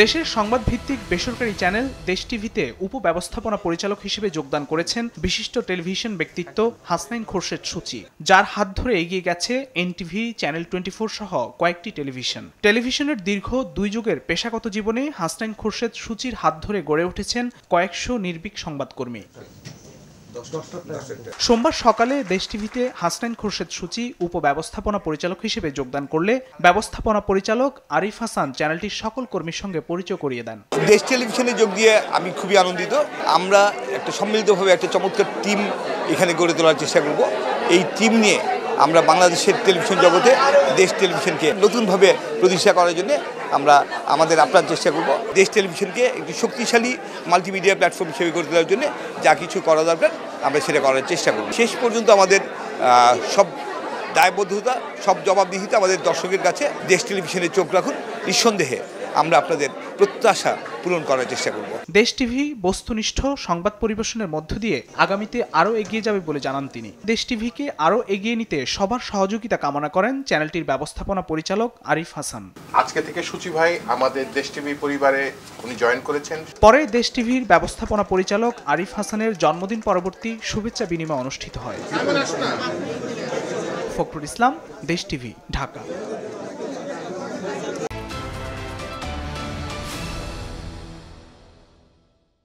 দেশের সংবাদ ভিত্তিক বেসরকারি চ্যানেল দেশ টিভিতে উপব্যবস্থাপনা পরিচালক হিসেবে যোগদান করেছেন বিশিষ্ট টেলিভিশন ব্যক্তিত্ব হাসনাইন খোরশেদ সূচি, যার হাত ধরে এগিয়ে গেছে এনটিভি, চ্যানেল 24 সহ কয়েকটি টেলিভিশন। টেলিভিশনের দীর্ঘ 2 যুগের পেশাগত জীবনে হাসনাইন খোরশেদ সূচির হাত ধরে গড়ে উঠেছেন কয়েকশো নির্ভীক সংবাদকর্মী। সোমবার সকালে দেশ টিভিতে হাসনাইন খোরশেদ সূচি উপব্যবস্থাপনা পরিচালক হিসেবে যোগদান করলে ব্যবস্থাপনা পরিচালক আরিফ হাসান চ্যানেলটির সকল কর্মীর সঙ্গে পরিচয় করিয়ে দেন। দেশ টেলিভিশনে যোগ দিয়ে আমি খুবই আনন্দিত। আমরা একটা সম্মিলিতভাবে একটা চমৎকার টিম এখানে গড়ে তোলার চেষ্টা করব। এই টিম নিয়ে আমরা বাংলাদেশের টেলিভিশন জগতে দেশ টেলিভিশনকে নতুনভাবে প্রতিষ্ঠা করার জন্য আমরা আপ্রাণ চেষ্টা করব। দেশ টেলিভিশনকে একটি শক্তিশালী মাল্টিমিডিয়া প্ল্যাটফর্ম হিসেবে গড়ে তোলার জন্য যা কিছু করা দরকার আমরা সেটা করার চেষ্টা করব। শেষ পর্যন্ত আমাদের সব দায়বদ্ধতা, সব জবাবদিহিতা আমাদের দর্শকের কাছে। দেশ টেলিভিশনে চোখ রাখুন, নিঃসন্দেহে আমরা আপনাদের প্রত্যাশা পূরণ করার চেষ্টা করব। দেশ টিভি বস্তুনিষ্ঠ সংবাদ পরিবেশনের মধ্য দিয়ে আগামীতে আরও এগিয়ে যাবে বলে জানান তিনি। দেশ টিভিকে আরও এগিয়ে নিতে সবার সহযোগিতা কামনা করেন চ্যানেলটির ব্যবস্থাপনা পরিচালক আরিফ হাসান। আজকে থেকে সূচি ভাই আমাদের দেশ টিভি পরিবারে উনি জয়েন করেছেন। পরে দেশ টিভির ব্যবস্থাপনা পরিচালক আরিফ হাসানের জন্মদিন পরবর্তী শুভেচ্ছা বিনিময় অনুষ্ঠিত হয়। ফখরুল ইসলাম, দেশ টিভি, ঢাকা।